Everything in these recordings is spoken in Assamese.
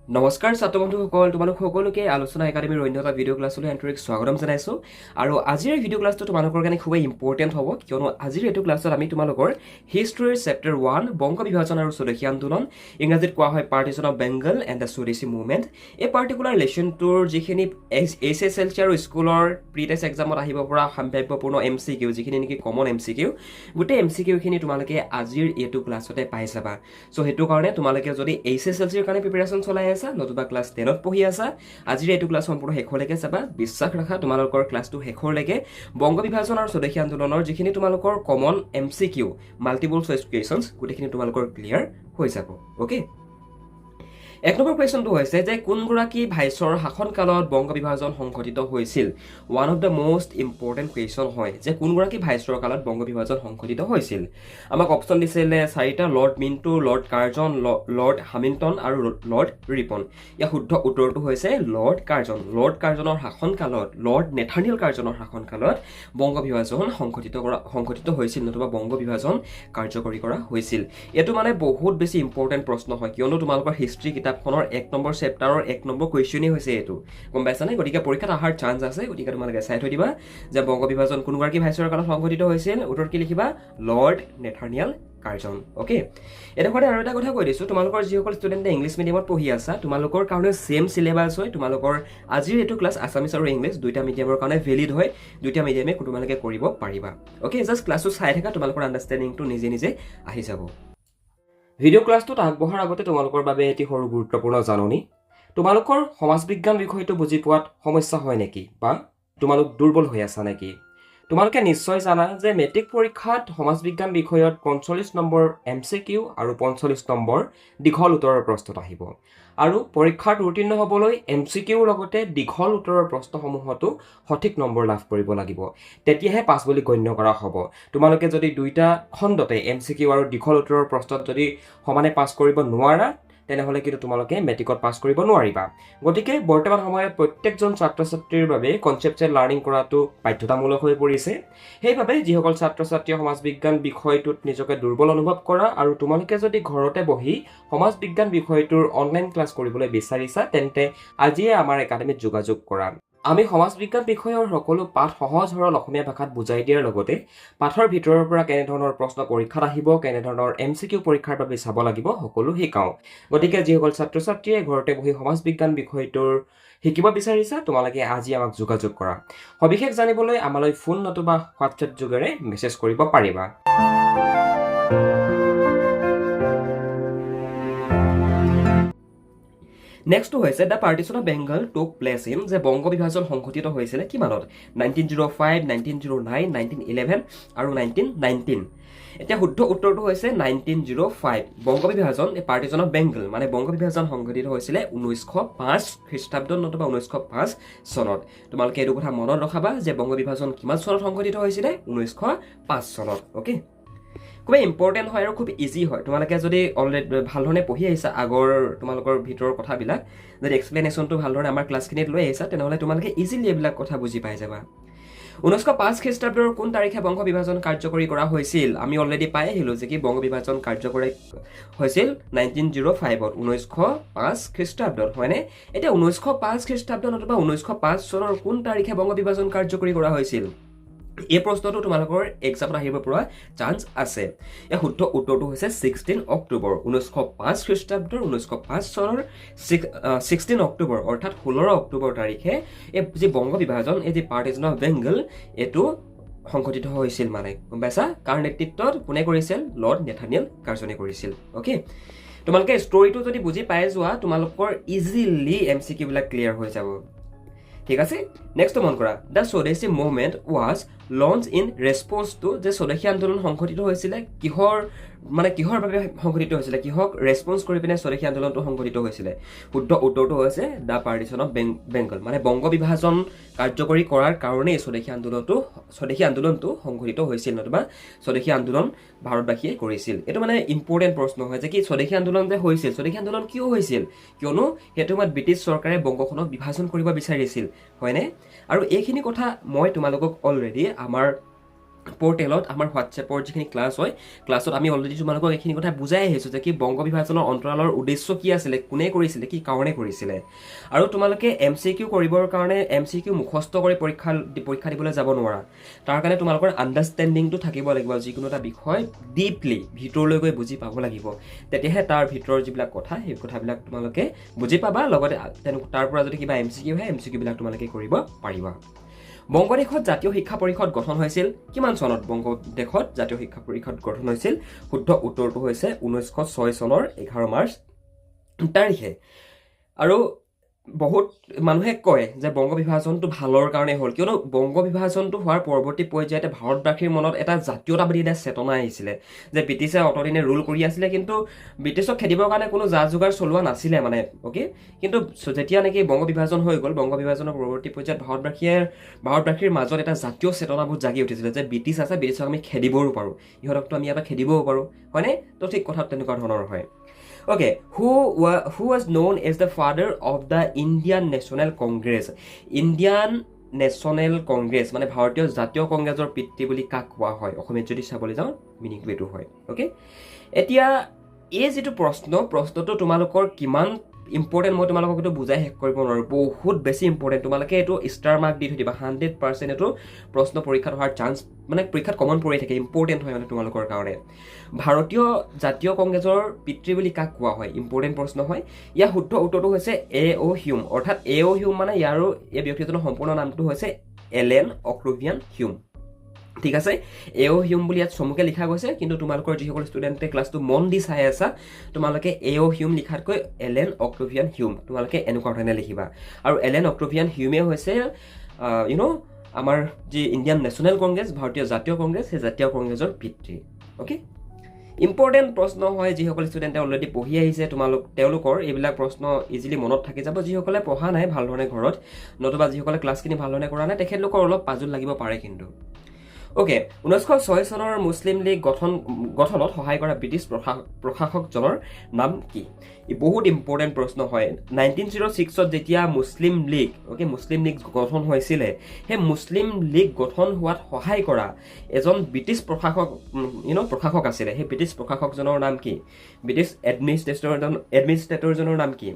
নমস্কাৰ ছাত্ৰ বন্ধুসকল, তোমালোক সকলোকে আলোচনা একাডেমীৰ অন্য এটা ভিডিঅ' ক্লাছলৈ আন্তৰিক স্বাগতম জনাইছোঁ। আৰু আজিৰ ভিডিঅ' ক্লাছটো তোমালোকৰ কাৰণে খুবেই ইম্পৰ্টেণ্ট হ'ব, কিয়নো আজিৰ এইটো ক্লাছত আমি তোমালোকৰ হিষ্ট্ৰীৰ চেপ্টাৰ 1 বংগ বিভাজন আৰু স্বদেশী আন্দোলন, ইংৰাজীত কোৱা হয় partition of Bengal and the Swadeshi movement, এই পাৰ্টিকুলাৰ লেচনটোৰ যিখিনি HSLC আৰু স্কুলৰ প্ৰি টেষ্ট এক্সামত আহিব পৰা সম্ভাৱ্যপূৰ্ণ MCQ, যিখিনি নেকি কমন MCQ, গোটেই MCQখিনি তোমালোকে আজিৰ এইটো ক্লাছতে পাই যাবা। চ' সেইটো কাৰণে তোমালোকে যদি HSLCৰ কাৰণে প্ৰিপেৰেশ্যন চলাই আছা, নতুবা ক্লাছ 10ত পঢ়ি আছা, আজিৰ এইটো ক্লাছ সম্পূৰ্ণ শেষলৈকে চাবা। বিশ্বাস ৰাখা, তোমালোকৰ ক্লাছটো শেষলৈকে বংগ বিভাজন আৰু স্বদেশী আন্দোলনৰ যিখিনি তোমালোকৰ common MCQ, multiple choice questions, গোটেইখিনি তোমালোকৰ ক্লিয়াৰ হৈ যাব। অ'কে, এক নম্বৰ কুৱেশ্যনটো হৈছে যে কোনগৰাকী ভাইচৰ শাসনকালত বংগ বিভাজন সংঘটিত হৈছিল। One of the most important question হয় যে কোনগৰাকী ভাইচৰ কালত বংগ বিভাজন সংঘটিত হৈছিল। আমাক অপশ্যন দিছিলে চাৰিটা: Lord Minto, Lord Curzon, Lord Hamilton আৰু লৰ্ড ৰিপন। ইয়াৰ শুদ্ধ উত্তৰটো হৈছে লৰ্ড কাৰ্জন। লৰ্ড কাৰ্জনৰ শাসনকালত, লৰ্ড নেথানিয়েল কাৰ্জনৰ শাসনকালত বংগ বিভাজন সংঘটিত হৈছিল, নতুবা বংগ বিভাজন কাৰ্যকৰী কৰা হৈছিল। এইটো মানে বহুত বেছি ইম্পৰ্টেণ্ট প্ৰশ্ন হয়, কিয়নো তোমালোকৰ হিষ্ট্ৰী কিতাপখনৰ 1 নম্বৰ চেপ্টাৰৰ 1 নম্বৰ কুৱেশ্যনেই হৈছে এইটো, গম পাইছানে? গতিকে পৰীক্ষাত অহাৰ চান্স আছে, গতিকে তোমালোকে চাই থৈ দিবা যে বংগ বিভাজন কোনগৰাকী ভাইচৰৰ কালত সংঘটিত হৈছিল। উত্তৰ কি লিখিবা? Lord Nathaniel Curzon. অ'কে, এনেকুৱাতে আৰু এটা কথা কৈ দিছোঁ, তোমালোকৰ যিসকল ষ্টুডেণ্টে ইংলিছ মিডিয়ামত পঢ়ি আছা, তোমালোকৰ কাৰণে ছেম চিলেবাছ হয়। তোমালোকৰ আজিৰ এইটো ক্লাছ আছামিছ আৰু ইংলিছ দুইটা মিডিয়ামৰ কাৰণে ভেলিড হয়, দুইটা মিডিয়ামে তোমালোকে কৰিব পাৰিবা। অ'কে, জাষ্ট ক্লাছটো চাই থাকা, তোমালোকৰ আণ্ডাৰষ্টেণ্ডিংটো নিজে নিজে আহি যাব। ভিডিঅ' ক্লাছটোত আগবঢ়াৰ আগতে তোমালোকৰ বাবে এটি সৰু গুৰুত্বপূৰ্ণ জাননী। তোমালোকৰ সমাজ বিজ্ঞান বিষয়টো বুজি পোৱাত সমস্যা হয় নেকি, বা তোমালোক দুৰ্বল হৈ আছা নেকি? তোমালোকে নিশ্চয় জানা যে মেট্ৰিক পৰীক্ষাত সমাজ বিজ্ঞান বিষয়ত 45 নম্বৰ MCQ আৰু 45 নম্বৰ দীঘল উত্তৰৰ প্ৰশ্ন আহিব। আৰু পৰীক্ষাত উত্তীৰ্ণ হ'বলৈ MCQৰ লগতে দীঘল উত্তৰৰ প্ৰশ্নসমূহতো সঠিক নম্বৰ লাভ কৰিব লাগিব, তেতিয়াহে পাছ বুলি গণ্য কৰা হ'ব। তোমালোকে যদি দুইটা খণ্ডতে MCQ আৰু দীঘল উত্তৰৰ প্ৰশ্নত যদি সমানে পাছ কৰিব নোৱাৰা, তেনেহ'লে কিন্তু তোমালোকে মেট্ৰিকত পাছ কৰিব নোৱাৰিবা। গতিকে বৰ্তমান সময়ত প্ৰত্যেকজন ছাত্ৰ ছাত্ৰীৰ বাবে কনচেপচুৱেল লাৰ্ণিং কৰাটো বাধ্যতামূলক হৈ পৰিছে। সেইবাবে যিসকল ছাত্ৰ ছাত্ৰীয়ে সমাজ বিজ্ঞান বিষয়টোত নিজকে দুৰ্বল অনুভৱ কৰা, আৰু তোমালোকে যদি ঘৰতে বহি সমাজ বিজ্ঞান বিষয়টোৰ অনলাইন ক্লাছ কৰিবলৈ বিচাৰিছা, তেন্তে আজিয়ে আমাৰ একাডেমীত যোগাযোগ কৰা। আমি সমাজ বিজ্ঞান বিষয়ৰ সকলো পাঠ সহজ সৰল অসমীয়া ভাষাত বুজাই দিয়াৰ লগতে পাঠৰ ভিতৰৰ পৰা কেনেধৰণৰ প্ৰশ্ন পৰীক্ষাত আহিব, কেনেধৰণৰ MCQ পৰীক্ষাৰ বাবে চাব লাগিব, সকলো শিকাওঁ। গতিকে যিসকল ছাত্ৰ ছাত্ৰীয়ে ঘৰতে বহি সমাজ বিজ্ঞান বিষয়টোৰ শিকিব বিচাৰিছা, তোমালোকে আজি আমাক যোগাযোগ কৰা। সবিশেষ জানিবলৈ আমালৈ ফোন নতুবা হোৱাটছএপ যোগেৰে মেছেজ কৰিব পাৰিবা। নেক্সটটো হৈছে দ্য পাৰ্টিশ্যন অফ বেংগল টুক প্লেচ ইন, যে বংগ বিভাজন সংঘটিত হৈছিলে কিমানত? 1905, 1909, 1911 আৰু 1919। এতিয়া শুদ্ধ উত্তৰটো হৈছে 1905। বংগ বিভাজন, এই পাৰ্টিশ্যন অফ বেংগল মানে বংগ বিভাজন সংঘটিত হৈছিলে 1905 খ্ৰীষ্টাব্দত, নতুবা 1905 চনত। তোমালোকে এইটো কথা মনত ৰখাবা যে বংগ বিভাজন কিমান চনত সংঘটিত হৈছিলে? 1905 চনত। অ'কে, খুবেই ইম্পৰ্টেণ্ট হয় আৰু খুব ইজি হয়। তোমালোকে যদি অলৰেডি ভালধৰণে পঢ়ি আহিছা আগৰ তোমালোকৰ ভিতৰৰ কথাবিলাক, যদি এক্সপ্লেনেশ্যনটো ভালধৰণে আমাৰ ক্লাছখিনিত লৈ আহিছা, তেনেহ'লে তোমালোকে ইজিলি এইবিলাক কথা বুজি পাই যাবা। 1905 খ্ৰীষ্টাব্দৰ কোন তাৰিখে বংগ বিভাজন কাৰ্যকৰী কৰা হৈছিল? আমি অলৰেডি পাই আহিলোঁ যে কি বংগ বিভাজন কাৰ্যকৰী হৈছিল 1905ত, 1905 খ্ৰীষ্টাব্দত, হয়নে? এতিয়া 1905 খ্ৰীষ্টাব্দত নতুবা 1905 চনৰ কোন তাৰিখে বংগ বিভাজন কাৰ্যকৰী কৰা হৈছিল? এই প্ৰশ্নটো তোমালোকৰ এক্সামত আহিব পৰা চান্স আছে। ইয়াৰ শুদ্ধ উত্তৰটো হৈছে 16 অক্টোবৰ। 1905 খ্ৰীষ্টাব্দৰ 1905 চনৰ 16 অক্টোবৰ, অৰ্থাৎ 16 অক্টোবৰ তাৰিখে এই যি বংগ বিভাজন, এই যি পাৰ্টিশ্যন অফ বেংগল, এইটো সংঘটিত হৈছিল। মানে গম পাইছা, কাৰ নেতৃত্বত, কোনে কৰিছিল? লৰ্ড নেথানিয়েল কাৰ্জনে কৰিছিল। অ'কে, তোমালোকে ষ্টৰিটো যদি বুজি পাই যোৱা, তোমালোকৰ ইজিলি MCQ বিলাক ক্লিয়াৰ হৈ যাব। ঠিক আছে, নেক্সট মন কৰা, the Swadeshi movement was launch in response to, যে স্বদেশী আন্দোলন সংঘটিত হৈছিলে কিহৰ বাবে সংঘটিত হৈছিলে, কিহক ৰেছপন্স কৰি পিনে স্বদেশী আন্দোলনটো সংঘটিত হৈছিলে? শুদ্ধ উত্তৰটো হৈছে দ্য পাৰ্টিশ্যন অফ বেংগল, মানে বংগ বিভাজন কাৰ্যকৰী কৰাৰ কাৰণেই স্বদেশী আন্দোলনটো সংঘটিত হৈছিল, নতুবা স্বদেশী আন্দোলন ভাৰতবাসীয়ে কৰিছিল। এইটো মানে ইম্পৰ্টেণ্ট প্ৰশ্ন হয় যে কি স্বদেশী আন্দোলন যে হৈছিল, স্বদেশী আন্দোলন কিয় হৈছিল? কিয়নো সেইটো সময়ত ব্ৰিটিছ চৰকাৰে বংগখনক বিভাজন কৰিব বিচাৰিছিল, হয়নে? আৰু এইখিনি কথা মই তোমালোকক অলৰেডি আমাৰ পৰ্টেলত আমাৰ হোৱাটছএপৰ যিখিনি ক্লাছ হয় ক্লাছত আমি অলৰেডি তোমালোকক এইখিনি কথা বুজাই আহিছোঁ যে কি বংগ বিভাজনৰ অন্তৰালৰ উদ্দেশ্য কি আছিলে, কোনে কৰিছিলে, কি কাৰণে কৰিছিলে। আৰু তোমালোকে MCQ কৰিবৰ কাৰণে MCQ মুখস্থ কৰি পৰীক্ষা দিবলৈ যাব নোৱাৰা। তাৰ কাৰণে তোমালোকৰ আণ্ডাৰষ্টেণ্ডিংটো থাকিব লাগিব, যিকোনো এটা বিষয় ডিপলি ভিতৰলৈ গৈ বুজি পাব লাগিব, তেতিয়াহে তাৰ ভিতৰৰ যিবিলাক কথা সেই কথাবিলাক তোমালোকে বুজি পাবা। লগতে তাৰ পৰা যদি কিবা MCQ হয় MCQ বিলাক তোমালোকে কৰিব পাৰিবা। বংগদেশত জাতীয় শিক্ষা পৰিষদ গঠন হৈছিল কিমান চনত? বংগদেশত জাতীয় শিক্ষা পৰিষদ গঠন হৈছিল, শুদ্ধ উত্তৰটো হৈছে 1906 চনৰ 11 মাৰ্চ তাৰিখে। আৰু বহুত মানুহে কয় যে বংগ বিভাজনটো ভালৰ কাৰণে হ'ল, কিয়নো বংগ বিভাজনটো হোৱাৰ পৰৱৰ্তী পৰ্যায়তে ভাৰতবাসীৰ মনত এটা জাতীয়তাবাদী এটা চেতনা আহিছিলে যে ব্ৰিটিছে অতদিনে ৰুল কৰি আছিলে, কিন্তু ব্ৰিটিছক খেদিবৰ কাৰণে কোনো যা যোগাৰ চলোৱা নাছিলে মানে, অ'কে। কিন্তু যেতিয়া নেকি বংগ বিভাজন হৈ গ'ল, বংগ বিভাজনৰ পৰৱৰ্তী পৰ্যায়ত ভাৰতবাসীৰ মাজত এটা জাতীয় চেতনাবোৰ জাগি উঠিছিলে যে ব্ৰিটিছ আছে, ব্ৰিটিছক আমি খেদিবও পাৰোঁ, ইহঁতকতো আমি ইয়াৰ খেদিবও পাৰোঁ, হয়নে? তো ঠিক কথা তেনেকুৱা ধৰণৰ হয়। Okay, who was known as the father of the Indian National Congress? Indian National Congress মানে ভাৰতীয় জাতীয় কংগ্ৰেছৰ পিতৃ বুলি কাক কোৱা হয়? অসমীয়াত যদি চাবলৈ যাওঁ মিনিংটো এইটো হয়, অ'কে। এতিয়া এই যিটো প্ৰশ্নটো তোমালোকৰ কিমান ইম্পৰ্টেণ্ট মই তোমালোকক এইটো বুজাই শেষ কৰিব নোৱাৰোঁ, বহুত বেছি ইম্পৰ্টেণ্ট। তোমালোকে এইটো ষ্টাৰ মাৰ্ক দি থৈ দিবা, 100% এইটো প্ৰশ্ন পৰীক্ষাত হোৱাৰ চান্স, মানে পৰীক্ষাত কমন পৰি থাকে, ইম্পৰ্টেণ্ট হয় মানে তোমালোকৰ কাৰণে। ভাৰতীয় জাতীয় কংগ্ৰেছৰ পিতৃ বুলি কাক কোৱা হয়? ইম্পৰ্টেণ্ট প্ৰশ্ন হয়। ইয়াৰ শুদ্ধ উত্তৰটো হৈছে A.O. হিউম, অৰ্থাৎ A.O. হিউম মানে ইয়াৰো এই ব্যক্তিজনৰ সম্পূৰ্ণ নামটো হৈছে এলেন অক্টেভিয়ান হিউম। ঠিক আছে, A.O. হিউম বুলি ইয়াত চমুকে লিখা গৈছে, কিন্তু তোমালোকৰ যিসকল ষ্টুডেণ্টে ক্লাছটো মন দি চাই আছা তোমালোকে A.O. হিউম লিখাতকৈ এলেন অক্টেভিয়ান হিউম তোমালোকে এনেকুৱা ধৰণে লিখিবা। আৰু এলেন অক্টেভিয়ান হিউমে হৈছে আমাৰ যি ইণ্ডিয়ান নেশ্যনেল কংগ্ৰেছ, ভাৰতীয় জাতীয় কংগ্ৰেছ, সেই জাতীয় কংগ্ৰেছৰ পিতৃ, অ'কে। ইম্পৰ্টেণ্ট প্ৰশ্ন হয়, যিসকল ষ্টুডেণ্টে অলৰেডি পঢ়ি আহিছে তেওঁলোকৰ এইবিলাক প্ৰশ্ন ইজিলি মনত থাকি যাব। যিসকলে পঢ়া নাই ভালধৰণে ঘৰত, নতুবা যিসকলে ক্লাছখিনি ভালধৰণে কৰা নাই তেখেতলোকৰ অলপ পাজল লাগিব পাৰে কিন্তু। অ'কে, 1906 চনৰ মুছলিম লীগ গঠনত সহায় কৰা ব্ৰিটিছ প্ৰশাসকজনৰ নাম কি? বহুত ইম্পৰ্টেণ্ট প্ৰশ্ন হয়। 1906ত যেতিয়া মুছলিম লীগ গঠন হৈছিলে, সেই মুছলিম লীগ গঠন হোৱাত সহায় কৰা এজন ব্ৰিটিছ প্ৰশাসক আছিলে। সেই ব্ৰিটিছ প্ৰশাসকজনৰ নাম কি? ব্ৰিটিছ এডমিনিষ্ট্ৰেটৰজনৰ নাম কি?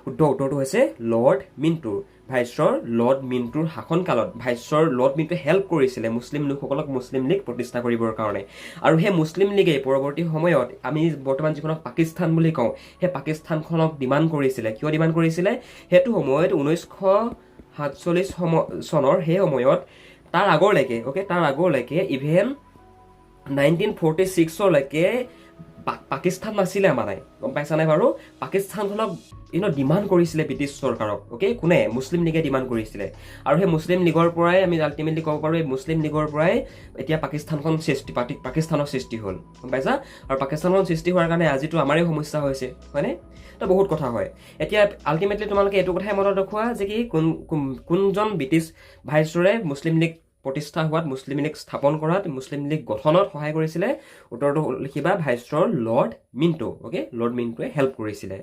শুদ্ধ উত্তৰটো হৈছে লৰ্ড মিণ্টো। ভাইচৰ লৰ্ড মিণ্টুৰ শাসনকালত ভাইচৰ লৰ্ড মিণ্টুৱে হেল্প কৰিছিলে মুছলিম লোকসকলক মুছলিম লীগ প্ৰতিষ্ঠা কৰিবৰ কাৰণে। আৰু সেই মুছলিম লীগে পৰৱৰ্তী সময়ত আমি বৰ্তমান যিখনক পাকিস্তান বুলি কওঁ, সেই পাকিস্তানখনক ডিমাণ্ড কৰিছিলে। কিয় ডিমাণ্ড কৰিছিলে? সেইটো সময়ত 1947 চনৰ সেই সময়ত তাৰ আগৰলৈকে ইভেন 1946লৈকে পাকিস্তান নাছিলে মানে, গম পাইছা নাই বাৰু? পাকিস্তানখনক ডিমাণ্ড কৰিছিলে ব্ৰিটিছ চৰকাৰক, অ'কে। কোনে? মুছলিম লীগে ডিমাণ্ড কৰিছিলে। আৰু সেই মুছলিম লীগৰ পৰাই আমি আল্টিমেটলি ক'ব পাৰোঁ, এই মুছলিম লীগৰ পৰাই এতিয়া পাকিস্তানৰ সৃষ্টি হ'ল, গম পাইছা? আৰু পাকিস্তানৰ সৃষ্টি হোৱাৰ কাৰণে আজিতো আমাৰে সমস্যা হৈছে, হয়নে? তো বহুত কথা হয়। এতিয়া আল্টিমেটলি তোমালোকে এইটো কথাই মনত ৰখোৱা যে কি কোনজন ব্ৰিটিছ ভাইচৰে মুছলিম লীগ প্ৰতিষ্ঠা হোৱাত, মুছলিম লীগ স্থাপন কৰাত, মুছলিম লীগ গঠনত সহায় কৰিছিলে? উত্তৰটো লিখিবা viceroy Lord Minto, okay. Lord মিণ্টোৱে হেল্প কৰিছিলে।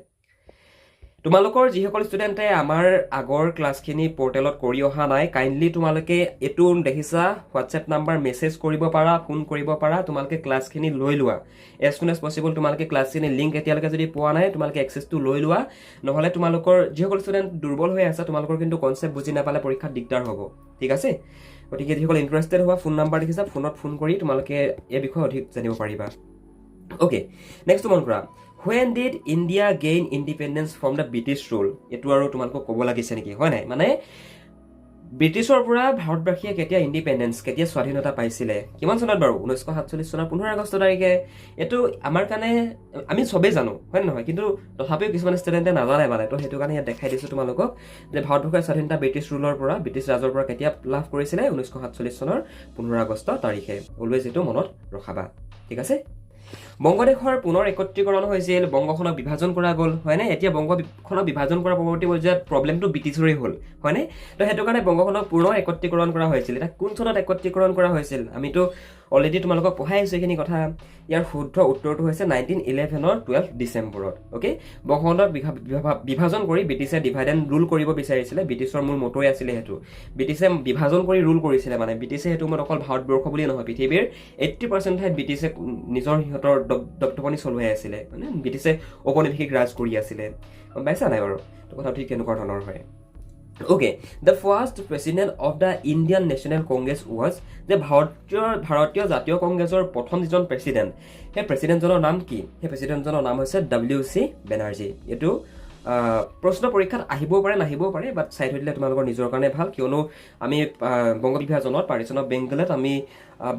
তোমালোকৰ যিসকল ষ্টুডেণ্টে আমাৰ আগৰ ক্লাছখিনি পৰ্টেলত কৰি অহা নাই, কাইণ্ডলি তোমালোকে এইটো দেখিছা হোৱাটছএপ নাম্বাৰ মেছেজ কৰিব পাৰা, ফোন কৰিব পাৰা, তোমালোকে ক্লাছখিনি লৈ লোৱা। এজ সুন এজ পচিবল তোমালোকে ক্লাছখিনি লিংক এতিয়ালৈকে যদি পোৱা নাই তোমালোকে এক্সেছটো লৈ লোৱা, নহ'লে তোমালোকৰ যিসকল ষ্টুডেণ্ট দুৰ্বল হৈ আছে তোমালোকৰ কিন্তু কনচেপ্ট বুজি নাপালে পৰীক্ষাত দিগদাৰ হ'ব, ঠিক আছে? গতিকে যিসকল ইণ্টাৰেষ্টেড হোৱা ফোন নাম্বাৰ দেখিছা, ফোনত ফোন কৰি তোমালোকে এই বিষয়ে অধিক জানিব পাৰিবা। অ'কে, নেক্সট মন কৰা, when did India gain independence from the British rule? এইটো আৰু তোমালোকক ক'ব লাগিছে নেকি, হয় নাই? মানে ব্ৰিটিছৰ পৰা ভাৰতবাসীয়ে কেতিয়া স্বাধীনতা পাইছিলে? কিমান চনত বাৰু? 1947 চনৰ 15 আগষ্ট তাৰিখে। এইটো আমাৰ কাৰণে আমি চবেই জানো, হয় নে নহয়? কিন্তু তথাপিও কিছুমান ষ্টুডেণ্টে নাজানে মানে, তো সেইটো কাৰণে ইয়াত দেখাই দিছোঁ তোমালোকক যে ভাৰতবৰ্ষৰ স্বাধীনতা ব্ৰিটিছ ৰাজৰ পৰা কেতিয়া লাভ কৰিছিলে? 1947 চনৰ 15 আগষ্ট তাৰিখে। অলৱেজ এইটো মনত ৰখাবা, ঠিক আছে? বংগদেশৰ পুনৰ একত্ৰীকৰণ হৈছিল, বংগখনক বিভাজন কৰা গ'ল, হয়নে? এতিয়া বংগখনক বিভাজন কৰাৰ পৰৱৰ্তী পৰ্যায়ত প্ৰব্লেমটো ব্ৰিটিছৰে হ'ল, হয়নে? তো সেইটো কাৰণে বংগখনক পুনৰ একত্ৰীকৰণ কৰা হৈছিল। এতিয়া কোন চনত একত্ৰীকৰণ কৰা হৈছিল? আমিতো অলৰেডি তোমালোকক পঢ়াই আছোঁ এইখিনি কথা। ইয়াৰ শুদ্ধ উত্তৰটো হৈছে 1911 12 ডিচেম্বৰত। অ'কে, বংগখনক বিভাজন কৰি ব্ৰিটিছে ডিভাইড এণ্ড ৰুল কৰিব বিচাৰিছিলে। ব্ৰিটিছৰ মূল মটই আছিলে সেইটো। ব্ৰিটিছে বিভাজন কৰি ৰুল কৰিছিলে, মানে ব্ৰিটিছে সেইটো মত অকল ভাৰতবৰ্ষ বুলিয়ে নহয়, পৃথিৱীৰ 80% ঠাইত ব্ৰিটিছে নিজৰ সিহঁতৰ দপ্তপনি চলোৱাই আছিলে, মানে ব্ৰিটিছে ঔপনিৱেশিক ৰাজ কৰি আছিলে। গম পাইছা নাই বাৰু? তো কথা ঠিক কেনেকুৱা ধৰণৰ হয়। Okay, the first president of the Indian National Congress was যে ভাৰতীয় জাতীয় কংগ্ৰেছৰ প্ৰথম যিজন প্ৰেচিডেণ্ট, সেই প্ৰেচিডেণ্টজনৰ নাম কি? সেই প্ৰেচিডেণ্টজনৰ নাম হৈছে WC বেনাৰ্জী। এইটো প্ৰশ্ন পৰীক্ষাত আহিবও পাৰে নাহিবও পাৰে, বাট চাই থৈ দিলে তোমালোকৰ নিজৰ কাৰণে ভাল, কিয়নো আমি বংগ বিভাজনত পাৰ্টিশ্যন অফ বেংগলত আমি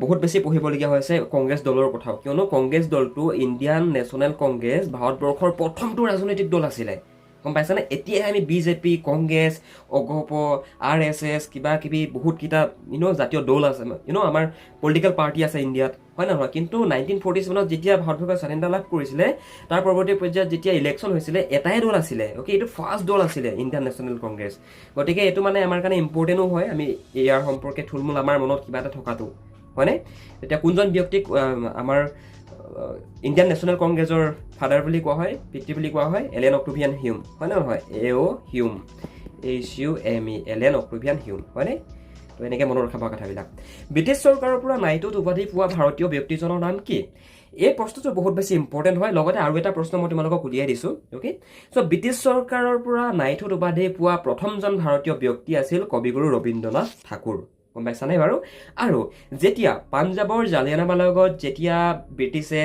বহুত বেছি পঢ়িবলগীয়া হৈছে কংগ্ৰেছ দলৰ কথাও, কিয়নো কংগ্ৰেছ দলটো ইণ্ডিয়ান নেশ্যনেল কংগ্ৰেছ ভাৰতবৰ্ষৰ প্ৰথমটো ৰাজনৈতিক দল আছিলে। গম পাইছানে? এতিয়াহে আমি বিজেপি, কংগ্ৰেছ, অগপ, RSS কিবা কিবি বহুতকেইটা জাতীয় দল আছে, আমাৰ পলিটিকেল পাৰ্টি আছে ইণ্ডিয়াত, হয় নহয়? কিন্তু 1947 যেতিয়া ভাৰতবৰ্ষই স্বাধীনতা লাভ কৰিছিলে, তাৰ পৰৱৰ্তী পৰ্যায়ত যেতিয়া ইলেকশ্যন হৈছিলে, এটাই দল আছিলে। অ'কে, এইটো ফাৰ্ষ্ট দল আছিলে ইণ্ডিয়ান নেশ্যনেল কংগ্ৰেছ। গতিকে এইটো মানে আমাৰ কাৰণে ইম্পৰ্টেণ্টো হয়, আমি ইয়াৰ সম্পৰ্কে থুলমূল আমাৰ মনত কিবা এটা থকাটো, হয়নে? এতিয়া কোনজন ব্যক্তিক আমাৰ ইণ্ডিয়ান নেশ্যনেল কংগ্ৰেছৰ ফাদাৰ বুলি কোৱা হয়, পিতৃ বুলি কোৱা হয়? এলেন অক্টোভিয়ান হিউম, হয় নে নহয়? AO হিউম, HUME, এলেন অক্টোভিয়ান হিউম, হয়নে? তো এনেকৈ মনত ৰখাব কথাবিলাক। ব্ৰিটিছ চৰকাৰৰ পৰা নাইটহুড উপাধি পোৱা ভাৰতীয় ব্যক্তিজনৰ নাম কি? এই প্ৰশ্নটো বহুত বেছি ইম্পৰ্টেণ্ট হয়। লগতে আৰু এটা প্ৰশ্ন মই তোমালোকক উলিয়াই দিছোঁ। অ'কে, চ' ব্ৰিটিছ চৰকাৰৰ পৰা নাইটহুড উপাধি পোৱা প্ৰথমজন ভাৰতীয় ব্যক্তি আছিল কবিগুৰু ৰবীন্দ্ৰনাথ ঠাকুৰ। গম পাইছানে বাৰু? আৰু যেতিয়া পাঞ্জাৱৰ জালিয়ানাৱালাবাগত যেতিয়া ব্ৰিটিছে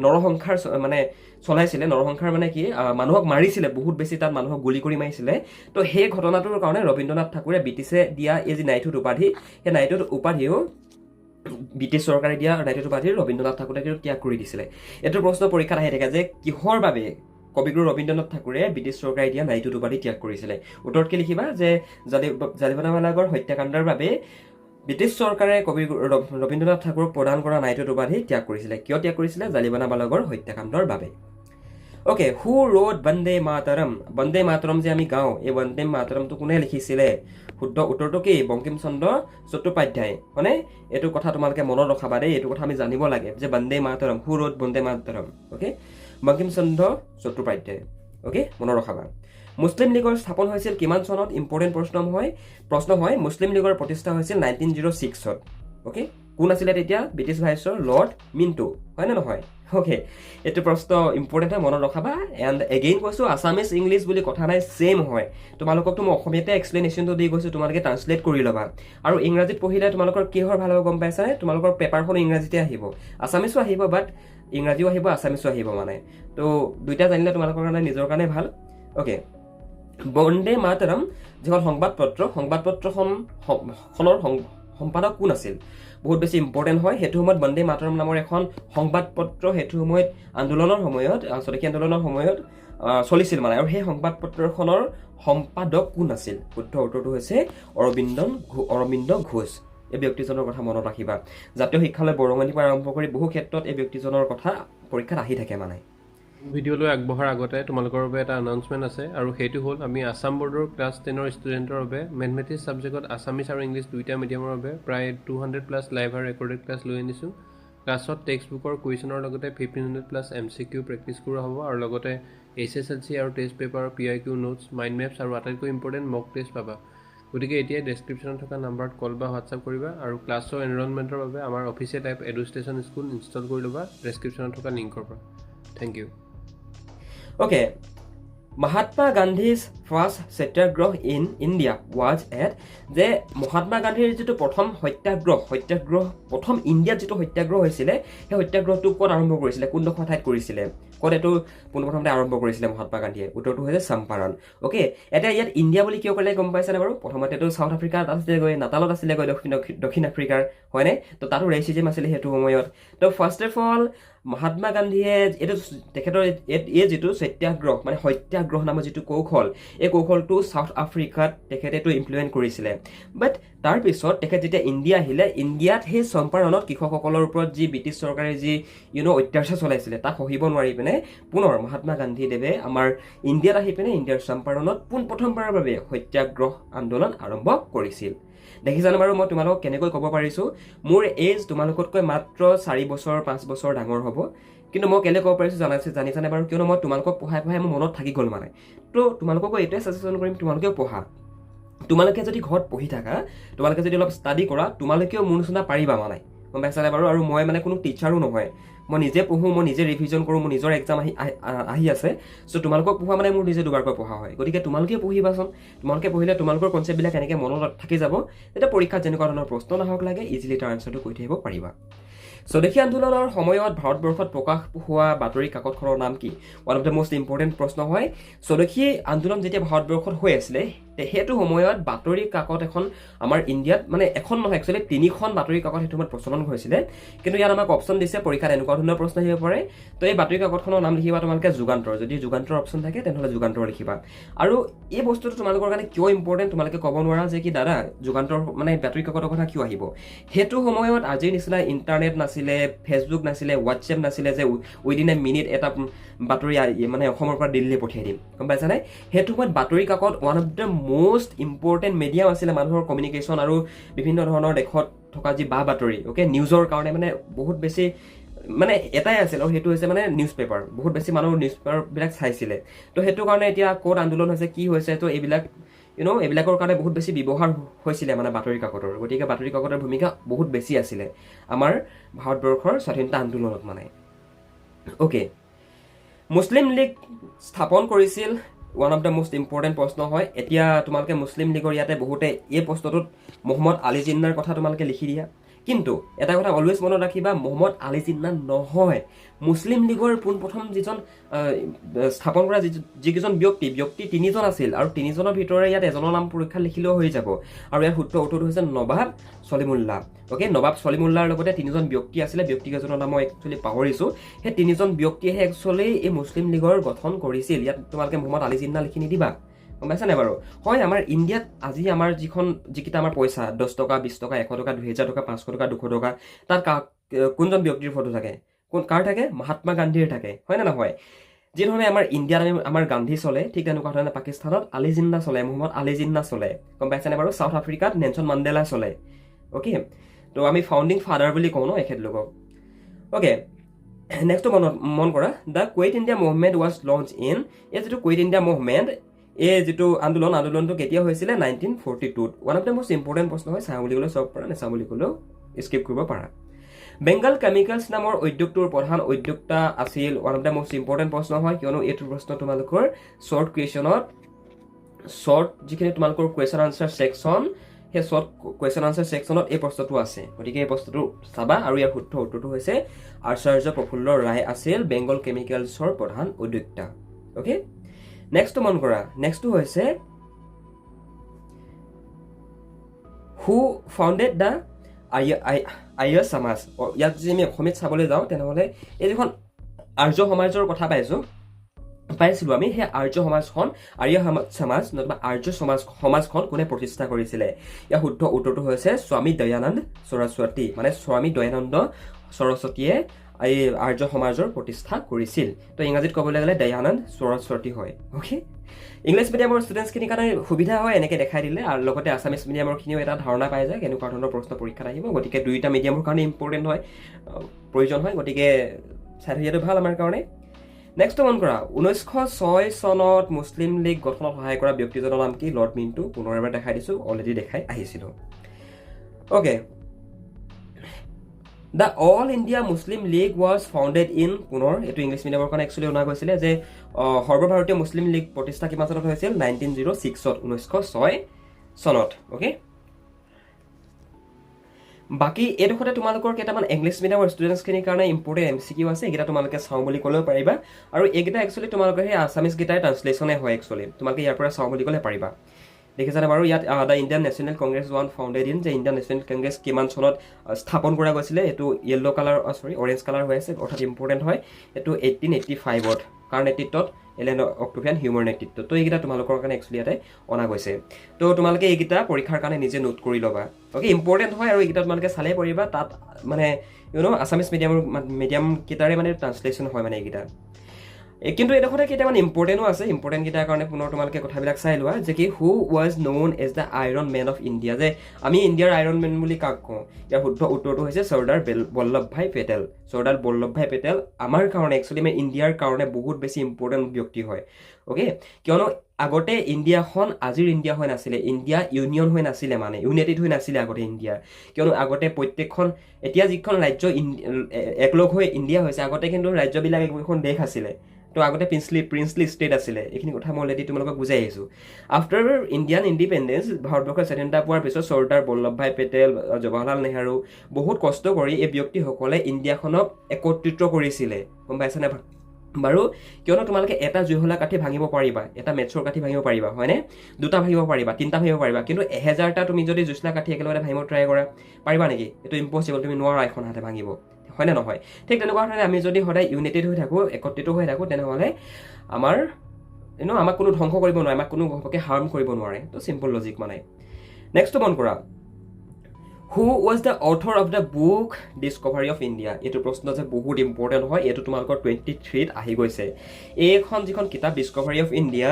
নৰসংহাৰ মানে চলাইছিলে, নৰসংহাৰ মানে কি, মানুহক মাৰিছিলে, বহুত বেছি তাত মানুহক গুলি কৰি মাৰিছিলে। তো সেই ঘটনাটোৰ কাৰণে ৰবীন্দ্ৰনাথ ঠাকুৰে ব্ৰিটিছে দিয়া এই যি নাইটহুড উপাধি, সেই নাইটহুড উপাধিও ব্ৰিটিছ চৰকাৰে দিয়া নাইটহুড উপাধি ৰবীন্দ্ৰনাথ ঠাকুৰে ত্যাগ কৰি দিছিলে। এইটো প্ৰশ্ন পৰীক্ষাত আহি থাকে যে কিহৰ বাবে কবিগুৰু ৰবীন্দ্ৰনাথ ঠাকুৰে ব্ৰিটিছ চৰকাৰে দিয়া নাইটহুড উপাধি ত্যাগ কৰিছিলে। উত্তৰত কি লিখিবা? যে জালিয়ানাৱালাবাগৰ হত্যাকাণ্ডৰ বাবে ব্ৰিটিছ চৰকাৰে কবিগুৰু ৰবীন্দ্ৰনাথ ঠাকুৰক প্ৰদান কৰা নাইটহুড উপাধি ত্যাগ কৰিছিলে। কিয় ত্যাগ কৰিছিলে? জালিয়ানাৱালাবাগৰ হত্যাকাণ্ডৰ বাবে। অ'কে, হু ৰোড বন্দে মাতৰম? বন্দে মাতৰম যে আমি গাওঁ, এই বন্দে মাতৰমটো কোনে লিখিছিলে? শুদ্ধ উত্তৰটো কি? বংকিম চন্দ্ৰ চট্টোপাধ্যায়, হয়নে? এইটো কথা তোমালোকে মনত ৰখাবা দেই, এইটো কথা আমি জানিব লাগে যে বন্দে মাতৰম, হু road Vande Mataram? Okay, Bankim Chandra Chattopadhyay. Okay, মনত ৰখাবা। মুছলিম লীগৰ স্থাপন হৈছিল কিমান চনত? ইম্পৰ্টেণ্ট প্ৰশ্ন হয়। মুছলিম লীগৰ প্ৰতিষ্ঠা হৈছিল 1906ত। অ'কে, কোন আছিলে তেতিয়া? ব্ৰিটিছ ভাইচৰ লৰ্ড মিণ্টো, হয় নে নহয়? অ'কে, এইটো প্ৰশ্ন ইম্পৰ্টেণ্ট হয়, মনত ৰখাবা। এণ্ড এগেইন কৈছোঁ, আছামিজ ইংলিছ বুলি কথা নাই, ছেইম হয়। তোমালোককতো মই অসমীয়াতে এক্সপ্লেনেশ্যনটো দি গৈছোঁ, তোমালোকে ট্ৰান্সলেট কৰি ল'বা। আৰু ইংৰাজীত পঢ়িলে তোমালোকৰ কিহৰ ভাল হ'ব গম পাইছানে? তোমালোকৰ পেপাৰখন ইংৰাজীতে আহিব, আছামিছো আহিব, বাট ইংৰাজীও আহিব, আছামিছো আহিব মানে। তো দুইটা জানিলে তোমালোকৰ কাৰণে নিজৰ কাৰণে ভাল। অ'কে, বন্দে মাতৰম যিখন সংবাদপত্ৰখনৰ সম্পাদক কোন আছিল? বহুত বেছি ইম্পৰ্টেণ্ট হয়। সেইটো সময়ত বন্দে মাতৰম নামৰ এখন সংবাদপত্ৰ সেইটো সময়ত আন্দোলনৰ সময়ত, স্বদেশী আন্দোলনৰ সময়ত চলিছিল মানে। আৰু সেই সংবাদপত্ৰখনৰ সম্পাদক কোন আছিল? শুদ্ধ উত্তৰটো হৈছে অৰবিন্দ ঘোষ। এই ব্যক্তিজনৰ কথা মনত ৰাখিবা। জাতীয় শিক্ষালয় বৰঙণিৰ পৰা আৰম্ভ কৰি বহু ক্ষেত্ৰত এই ব্যক্তিজনৰ কথা পৰীক্ষাত আহি থাকে মানে। ভিডিঅ'লৈ আগবঢ়াৰ আগতে তোমালোকৰ বাবে এটা এনাউন্সমেণ্ট আছে, আৰু সেইটো হ'ল আমি আছাম বৰ্ডৰ ক্লাছ 10ৰ ষ্টুডেণ্টৰ বাবে মেথমেটিক্স ছাবজেক্টত আছামিজ আৰু ইংলিছ দুইটা মিডিয়ামৰ বাবে প্ৰায় 200+ লাইভ আৰু ৰেকৰ্ডেড ক্লাছ লৈ আনিছোঁ। ক্লাছত টেক্সট বুকৰ কুৱেশ্যনৰ লগতে 1500+ MCQ প্ৰেক্টিছ কৰা হ'ব, আৰু লগতে HSLC আৰু test paper, PIQ notes, mind maps আৰু আটাইতকৈ ইম্পৰ্টেণ্ট মক টেষ্ট পাবা। গতিকে এতিয়াই ডেছক্ৰিপশ্যনত থকা নাম্বাৰত কল বা হোৱাটছআপ কৰিবা, আৰু ক্লাছৰ এনৰলমেণ্টৰ বাবে আমাৰ official app Edustation school install কৰি ল'বা ডেছক্ৰিপশ্যনত থকা লিংকৰ পৰা। Thank you. Okay, Mahatma Gandhi's first Satyagraha in India was at? যে মহাত্মা গান্ধীৰ যিটো প্ৰথম সত্যাগ্ৰহ প্ৰথম ইণ্ডিয়াত যিটো সত্যাগ্ৰহ হৈছিলে, সেই সত্যাগ্ৰহটো ক'ত আৰম্ভ কৰিছিলে? কোনডোখৰ ঠাইত কৰিছিলে? ক'ত এইটো পোনপ্ৰথমতে আৰম্ভ কৰিছিলে মহাত্মা গান্ধীয়ে? উত্তৰটো হৈছে চম্পাৰণ। অ'কে, এতিয়া ইয়াত ইণ্ডিয়া বুলি কিয় ক'লে গম পাইছেনে বাৰু? প্ৰথমতেতো চাউথ আফ্ৰিকাত আছিলেগৈ, নাটালত আছিলেগৈ দক্ষিণ আফ্ৰিকাৰ, হয়নে? তো তাতো ৰেচিজিম আছিলে সেইটো সময়ত। তো ফাৰ্ষ্ট অফ অল মহাত্মা গান্ধীয়ে এইটো তেখেতৰ এই যিটো সত্যাগ্ৰহ মানে সত্যাগ্ৰহ নামৰ যিটো কৌশল, এই কৌশলটো চাউথ আফ্ৰিকাত তেখেতেতো ইমপ্লিমেণ্ট কৰিছিলে। বাট তাৰপিছত তেখেত যেতিয়া ইণ্ডিয়া আহিলে, ইণ্ডিয়াত সেই চম্পাৰণত কৃষকসকলৰ ওপৰত যি ব্ৰিটিছ চৰকাৰে যি অত্যাচাৰ চলাইছিলে তাক সহিব নোৱাৰি পিনে পুনৰ মহাত্মা গান্ধীদেৱে আমাৰ ইণ্ডিয়াত আহি পিনে ইণ্ডিয়াৰ চম্পাৰণত পোনপ্ৰথমবাৰৰ বাবে সত্যাগ্ৰহ আন্দোলন আৰম্ভ কৰিছিল। দেখিছানে বাৰু মই তোমালোকক কেনেকৈ ক'ব পাৰিছোঁ? মোৰ এজ তোমালোকতকৈ মাত্ৰ 4 বছৰ 5 বছৰ ডাঙৰ হ'ব, কিন্তু মই কেলৈ ক'ব পাৰিছোঁ জানিছানে বাৰু? কিয়নো মই তোমালোকক পঢ়াই মোৰ মনত থাকি গ'ল মানে। তো তোমালোককো এইটোৱে ছাজেশ্যন কৰিম, তোমালোকেও পঢ়া। তোমালোকে যদি ঘৰত পঢ়ি থাকা, তোমালোকে যদি অলপ ষ্টাডি কৰা, তোমালোকেও মোৰ নিচিনা পাৰিবা মানে, গম পাইছানে বাৰু? আৰু মই মানে কোনো টিচাৰো নহয়, মই নিজে পঢ়োঁ, মই নিজে ৰিভিজন কৰোঁ, মোৰ নিজৰ এক্সাম আহি আছে। চ' তোমালোকক পঢ়া মানে মোৰ নিজে দুবাৰকৈ পঢ়া হয়। গতিকে তোমালোকে পঢ়িবাচোন। তোমালোকে পঢ়িলে তোমালোকৰ কনচেপ্টবিলাক এনেকৈ মনত থাকি যাব, তেতিয়া পৰীক্ষাত যেনেকুৱা ধৰণৰ প্ৰশ্ন নাহক লাগে ইজিলি তাৰ আনচাৰটো কৈ থাকিব পাৰিবা। স্বদেশী আন্দোলনৰ সময়ত ভাৰতবৰ্ষত প্ৰকাশ হোৱা বাতৰি কাকতখনৰ নাম কি? One of the most important প্ৰশ্ন হয়। স্বদেশী আন্দোলন যেতিয়া ভাৰতবৰ্ষত হৈ আছিলে, সেইটো সময়ত বাতৰি কাকত এখন আমাৰ ইণ্ডিয়াত মানে এখন নহয়, একচুৱেলি 3খন বাতৰি কাকত সেইটো সময়ত প্ৰচলন হৈছিলে। কিন্তু ইয়াত আমাক অপশ্যন দিছে পৰীক্ষাত এনেকুৱা ধৰণৰ প্ৰশ্ন আহিব পাৰে। তো এই বাতৰি কাকতখনৰ নাম লিখিবা তোমালোকে যুগান্তৰ। যদি যুগান্তৰ অপশ্যন থাকে তেনেহ'লে যুগান্তৰ লিখিবা। আৰু এই বস্তুটো তোমালোকৰ কাৰণে কিয় ইম্পৰ্টেণ্ট তোমালোকে ক'ব নোৱাৰা যে কি দাদা যুগান্তৰ মানে বাতৰি কাকতৰ কথা কিয় আহিব? সেইটো সময়ত আজিৰ নিচিনা ইণ্টাৰনেট নাছিলে, ফেচবুক নাছিলে, হোৱাটছএপ নাছিলে যে উইদিন এ মিনিট এটা বাতৰি মানে অসমৰ পৰা দিল্লী পঠিয়াই দিম, গম পাইছানে? সেইটো সময়ত বাতৰি কাকত one of the most important medium আছিলে মানুহৰ কমিউনিকেশ্যন আৰু বিভিন্ন ধৰণৰ দেশত থকা যি বা বাতৰি, অ'কে, নিউজৰ কাৰণে মানে বহুত বেছি মানে এটাই আছিল, আৰু সেইটো হৈছে মানে নিউজ পেপাৰ। বহুত বেছি মানুহ নিউজ পেপাৰবিলাক চাইছিলে। তো সেইটো কাৰণে এতিয়া ক'ত আন্দোলন হৈছে, কি হৈছে, তো এইবিলাক এইবিলাকৰ কাৰণে বহুত বেছি ব্যৱহাৰ হৈছিলে মানে বাতৰি কাকতৰ। গতিকে বাতৰি কাকতৰ ভূমিকা বহুত বেছি আছিলে আমাৰ ভাৰতবৰ্ষৰ স্বাধীনতা আন্দোলনত মানে। অ'কে, মুছলিম লীগ স্থাপন কৰিছিল। One of the most important প্ৰশ্ন হয়। এতিয়া তোমালোকে মুছলিম লীগৰ ইয়াতে বহুতে এই প্ৰশ্নটোত মহম্মদ আলী জিন্নাৰ কথা তোমালোকে লিখি দিয়া। কিন্তু এটা কথা অলৱেজ মনত ৰাখিবা, মহম্মদ আলী জিন্না নহয়। মুছলিম লীগৰ পোনপ্ৰথম যিজন স্থাপন কৰা যিকেইজন ব্যক্তি 3জন আছিল, আৰু 3জনৰ ভিতৰে ইয়াত এজনৰ নাম পৰীক্ষা লিখিলেও হৈ যাব। আৰু ইয়াৰ উত্তৰটো হৈছে নবাব চলিমুল্লাহ। অ'কে, নবাব চলিমুল্লাৰ লগতে 3জন ব্যক্তি আছিলে, ব্যক্তিকেইজনৰ নাম মই একচুৱেলি পাহৰিছোঁ। সেই 3জন ব্যক্তিয়েহে একচুৱেলি এই মুছলিম লীগৰ গঠন কৰিছিল। ইয়াত তোমালোকে মহম্মদ আলী জিন্না লিখি নিদিবা, গম পাইছা নাই বাৰু? হয়, আমাৰ ইণ্ডিয়াত আজি আমাৰ যিকেইটা আমাৰ পইচা 10 টকা 20 টকা 100 টকা 2000 টকা 500 টকা 200 টকা, তাত কোনজন ব্যক্তিৰ ফটো থাকে? কাৰ থাকে? মহাত্মা গান্ধীৰ থাকে, হয় নে নহয়? যিধৰণে আমাৰ ইণ্ডিয়াত আমাৰ গান্ধী চলে, ঠিক তেনেকুৱা ধৰণে পাকিস্তানত আলী জিন্না চলে, মহম্মদ আলী জিন্না চলে, গম পাইছানে বাৰু? চাউথ আফ্ৰিকাত নেলছন মাণ্ডেলা চলে। অ'কে, তো আমি ফাউণ্ডিং ফাদাৰ বুলি কওঁ ন এখেতলোকক। অ'কে, নেক্সটটো মন কৰা, the quit India movement was launch in. এই যিটো কুইট ইণ্ডিয়া মুভমেণ্ট, এই যিটো আন্দোলনটো কেতিয়া হৈছিলে? 1942। One of the most important প্ৰশ্ন হয়। চাওঁ বুলি ক'লেও চাব পাৰা, নেচাওঁ বুলি ক'লেও স্কিপ কৰিব পাৰা। বেংগল কেমিকেলছ নামৰ উদ্যোগটোৰ প্ৰধান উদ্যোক্তা আছিল। One of the most important প্ৰশ্ন হয়, কিয়নো এইটো প্ৰশ্ন তোমালোকৰ শ্বৰ্ট যিখিনি তোমালোকৰ কুৱেশ্যন আনচাৰ ছেকশ্যন, সেই শ্বৰ্ট কুৱেশ্যন আনচাৰ ছেকশ্যনত এই প্ৰশ্নটো আছে। গতিকে এই প্ৰশ্নটো চাবা। আৰু ইয়াৰ শুদ্ধ উত্তৰটো হৈছে আচাৰ্য প্ৰফুল্ল ৰায় আছিল বেংগল কেমিকেলছৰ প্ৰধান উদ্যোক্তা। অ'কে, নেক্সটটো মন কৰা। নেক্সটটো হৈছে হু ফাউণ্ডেড দ্য আৰ্য সমাজ। ইয়াত যদি আমি অসমীয়াত চাবলৈ যাওঁ তেনেহ'লে এই যিখন আৰ্য সমাজৰ কথা পাইছিলোঁ আমি, সেই আৰ্য সমাজ নতুবা আৰ্য সমাজখন কোনে প্ৰতিষ্ঠা কৰিছিলে? ইয়াৰ শুদ্ধ উত্তৰটো হৈছে স্বামী দয়ানন্দ সৰস্বতী। মানে স্বামী দয়ানন্দ সৰস্বতীয়ে এই আৰ্য সমাজৰ প্ৰতিষ্ঠা কৰিছিল। তো ইংৰাজীত ক'বলৈ গ'লে দয়ানন্দ সৰস্বতী হয়। অ'কে, ইংলিছ মিডিয়ামৰ ষ্টুডেণ্টছখিনিৰ কাৰণে সুবিধা হয় এনেকৈ দেখাই দিলে, আৰু লগতে আছামিছ মিডিয়ামৰখিনিও এটা ধাৰণা পাই যায় কেনেকুৱা ধৰণৰ প্ৰশ্ন পৰীক্ষাত আহিব। গতিকে দুয়োটা মিডিয়ামৰ কাৰণে ইম্পৰ্টেণ্ট হয়, প্ৰয়োজন হয়। গতিকে চাই থৈ ভাল আমাৰ কাৰণে। নেক্সটটো মন কৰা, 1906 চনত মুছলিম লীগ গঠনত সহায় কৰা ব্যক্তিজনৰ নাম কি? লৰ্ড মিণ্টু। পুনৰ এবাৰ দেখাই দিছোঁ, অলৰেডি দেখাই আহিছিলোঁ। Okay, the all India Muslim league was founded in. পুনৰ এইটো ইংলিছ মিডিয়ামৰ কাৰণে একচুৱেলি অনা গৈছিলে যে সৰ্বভাৰতীয় মুছলিম লীগ প্ৰতিষ্ঠা কিমান চনত হৈছিল? 1906 চনত। 1906 চনত। অ'কে, বাকী এইডোখৰতে তোমালোকৰ কেইটামান ইংলিছ মিডিয়ামৰ ষ্টুডেণ্টছখিনিৰ কাৰণে ইম্পৰ্টেণ্ট MCQ আছে, এইকেইটা তোমালোকে চাওঁ বুলি ক'লেও পাৰিবা। আৰু এইকেইটা একচুৱেলি তোমালোকৰ সেই আছামিজকেইটাই ট্ৰান্সলেশ্যনে হয় একচুৱেলি, তোমালোকে ইয়াৰ পৰা চাওঁ বুলি ক'লে পাৰিবা। দেখিছানে বাৰু ইয়াত the Indian national Congress one founded in, যে ইণ্ডিয়ান নেশ্যনেল কংগ্ৰেছ কিমান চনত স্থাপন কৰা গৈছিলে, এইটো য়েল্ল' কালাৰ অৰেঞ্জ কালাৰ হৈ আছে, অৰ্থাৎ ইম্পৰ্টেণ্ট হয়। এইটো 1885ত, কাৰ নেতৃত্বত? এলেন অক্টোভিয়ান হিউমৰ নেতৃত্বত। তো এইকেইটা তোমালোকৰ কাৰণে একচুৱেলি ইয়াতে অনা গৈছে। তো তোমালোকে এইকেইটা পৰীক্ষাৰ কাৰণে নিজে নোট কৰি ল'বা। অ'কে, ইম্পৰ্টেণ্ট হয় আৰু এইকেইটা তোমালোকে চালেই পাৰিবা, তাত মানে আছামিজ মিডিয়ামকেইটাৰে মানে ট্ৰান্সলেশ্যন হয় মানে এইকেইটা। কিন্তু এইডোখৰতে কেইটামান ইম্পৰ্টেণ্টো আছে, ইম্পৰ্টেণ্ট কেইটাৰ কাৰণে পুনৰ তোমালোকে কথাবিলাক চাই লোৱা, যে কি who was known as the iron man of India, যে আমি ইণ্ডিয়াৰ আইৰণ মেন বুলি কাক কওঁ? ইয়াৰ শুদ্ধ উত্তৰটো হৈছে চৰ্দাৰ বল্লভভাই পেটেল। চৰ্দাৰ বল্লভভাই পেটেল আমাৰ কাৰণে একচুৱেলি মানে ইণ্ডিয়াৰ কাৰণে বহুত বেছি ইম্পৰ্টেণ্ট ব্যক্তি হয়। অ'কে, কিয়নো আগতে ইণ্ডিয়াখন আজিৰ ইণ্ডিয়া হৈ নাছিলে, ইণ্ডিয়া ইউনিয়ন হৈ নাছিলে, মানে ইউনাইটেড হৈ নাছিলে আগতে ইণ্ডিয়া। কিয়নো আগতে প্ৰত্যেকখন, এতিয়া যিখন ৰাজ্য একলগ হৈ ইণ্ডিয়া হৈছে, আগতে কিন্তু ৰাজ্যবিলাক একোখন দেশ আছিলে। তো আগতে প্ৰিন্সলি ষ্টেট আছিলে। এইখিনি কথা মই অলৰেডি তোমালোকক বুজাই আহিছোঁ। আফটাৰ ইণ্ডিয়ান ইণ্ডিপেণ্ডেঞ্চ, ভাৰতবৰ্ষৰ স্বাধীনতা পোৱাৰ পিছত চৰ্দাৰ বল্লভভাই পেটেল, জৱাহৰলাল নেহৰু বহুত কষ্ট কৰি এই ব্যক্তিসকলে ইণ্ডিয়াখনক একত্ৰিত কৰিছিলে, গম পাইছেনে বাৰু? কিয়নো তোমালোকে এটা জুইশলা কাঠি ভাঙিব পাৰিবা, এটা মেটছৰ কাঠি ভাঙিব পাৰিবা, হয়নে? দুটা ভাঙিব পাৰিবা, তিনিটা ভাঙিব পাৰিবা, কিন্তু 1000টা তুমি যদি জুইশলা কাঠি একেলগে ভাঙিব ট্ৰাই কৰা, পাৰিবা নেকি? এইটো ইম্পচিবল, তুমি নোৱাৰা এখন হাতে ভাঙিব, হয়নে নহয়? ঠিক তেনেকুৱা ধৰণে আমি যদি সদায় ইউনাইটেড হৈ থাকোঁ, একত্ৰিত হৈ থাকোঁ, তেনেহ'লে আমাক কোনো ধ্বংস কৰিব নোৱাৰে, আমাক কোনো ঘপকে হাৰ্ম কৰিব নোৱাৰে। তো চিম্পল লজিক মানে। নেক্সটটো মন কৰা, who was the author of the book discovery of India? এইটো প্ৰশ্ন যে বহুত ইম্পৰ্টেণ্ট হয়, এইটো তোমালোকৰ 23ত আহি গৈছে। এইখন যিখন কিতাপ ডিছকভাৰী অফ ইণ্ডিয়া,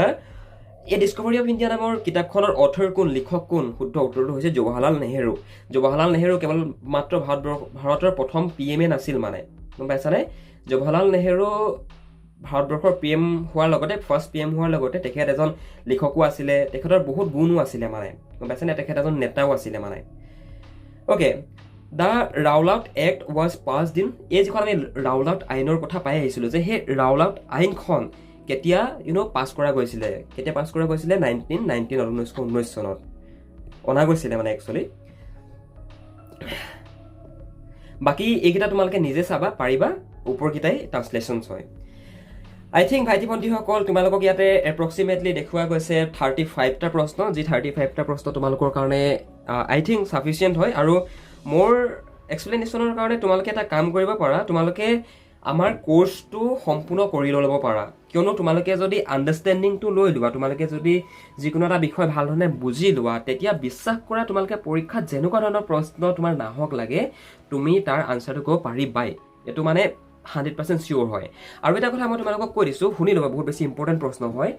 এই ডিছকভাৰী অফ ইণ্ডিয়া নামৰ কিতাপখনৰ অথৰ কোন, লিখক কোন? শুদ্ধ উত্তৰটো হৈছে জৱাহৰলাল নেহৰু। জৱাহৰলাল নেহৰু কেৱল মাত্ৰ ভাৰতৰ প্ৰথম PM নাছিল, মানে গম পাইছানে? জৱাহৰলাল নেহৰু ভাৰতবৰ্ষৰ PM হোৱাৰ লগতে, ফাৰ্ষ্ট PM হোৱাৰ লগতে তেখেত এজন লিখকো আছিলে, তেখেতৰ বহুত গুণো আছিলে, মানে গম পাইছেনে? তেখেত এজন নেতাও আছিলে মানে। Okay, the Rowlatt act was passed in, এই যিখন আমি ৰাওলাট আইনৰ কথা পাই আহিছিলোঁ, যে সেই ৰাওলাট আইনখন কেতিয়া পাছ কৰা গৈছিলে? কেতিয়া পাছ কৰা গৈছিলে? 1919 চনত অনা গৈছিলে মানে একচুৱেলি। বাকী এইকেইটা তোমালোকে নিজে চাবা, পাৰিবা, ওপৰকেইটাই ট্ৰান্সলেশ্যনছ হয়। আই থিংক ভাইটি ভণ্টিসকল, তোমালোকক ইয়াতে এপ্ৰক্সিমেটলি দেখুওৱা গৈছে 35টা প্ৰশ্ন, যি 35টা প্ৰশ্ন তোমালোকৰ কাৰণে আই থিংক ছাফিচিয়েণ্ট হয়। আৰু মোৰ এক্সপ্লেনেশ্যনৰ কাৰণে তোমালোকে এটা কাম কৰিব পাৰা, তোমালোকে আমাৰ কোৰ্চটো সম্পূৰ্ণ কৰি ল'ব পাৰা। কিয়নো তোমালোকে যদি আণ্ডাৰষ্টেণ্ডিংটো লৈ লোৱা, তোমালোকে যদি যিকোনো এটা বিষয় ভাল ধৰণে বুজি লোৱা, তেতিয়া বিশ্বাস কৰা তোমালোকে পৰীক্ষাত যেনেকুৱা ধৰণৰ প্ৰশ্ন তোমাৰ নাহক লাগে, তুমি তাৰ আনচাৰটো ক'ব পাৰিবাই। এইটো মানে 100% চিয়'ৰ হয়। আৰু এটা কথা মই তোমালোকক কৈ দিছোঁ, শুনি ল'বা, বহুত বেছি ইম্পৰ্টেণ্ট প্ৰশ্ন হয়।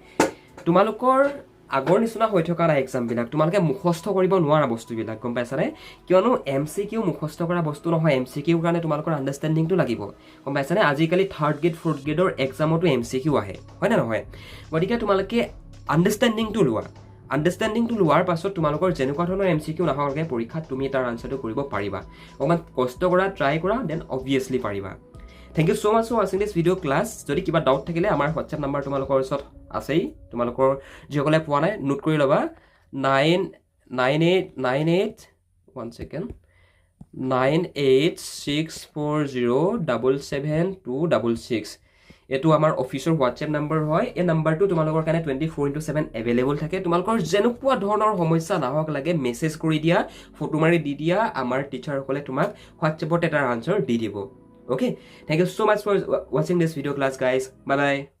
তোমালোকৰ আগৰ নিচিনা হৈ থকা নাই এক্সামবিলাক, তোমালোকে মুখস্থ কৰিব নোৱাৰা বস্তুবিলাক, গম পাইছানে? কিয়নো MCQ মুখস্থ কৰা বস্তু নহয়, MCQ কাৰণে তোমালোকৰ আণ্ডাৰষ্টেণ্ডিংটো লাগিব, গম পাইছানে? আজিকালি 3rd গ্ৰেড 4th গ্ৰেডৰ এক্সামতো MCQ আহে, হয়নে নহয়? গতিকে তোমালোকে আণ্ডাৰষ্টেণ্ডিংটো লোৱা। আণ্ডাৰষ্টেণ্ডিংটো লোৱাৰ পাছত তোমালোকৰ যেনেকুৱা ধৰণৰ MCQ নাহক লাগে, পৰীক্ষাত তুমি তাৰ আনচাৰটো কৰিব পাৰিবা। অকণমান কষ্ট কৰা, ট্ৰাই কৰা, দেন অবভিয়াছলি পাৰিবা। Thank you so' much for ৱাচিং দিছ ভিডিঅ' ক্লাছ। যদি কিবা ডাউট থাকিলে আমাৰ হোৱাটছএপ নাম্বাৰ তোমালোকৰ ওচৰত আছেই, তোমালোকৰ যিসকলে পোৱা নাই নোট কৰি ল'বা, 9864077266। এইটো আমাৰ অফিচৰ হোৱাটছএপ নাম্বাৰ হয়। এই নাম্বাৰটো তোমালোকৰ কাৰণে 24/7 এভেইলেবল থাকে। তোমালোকৰ যেনেকুৱা ধৰণৰ সমস্যা নাহক লাগে, মেছেজ কৰি দিয়া, ফটো মাৰি দি দিয়া, আমাৰ টিচাৰসকলে তোমাক হোৱাটছএপত এটাৰ আনচাৰ দি দিব। Okay, thank you so much for watching this video class, guys. Bye bye.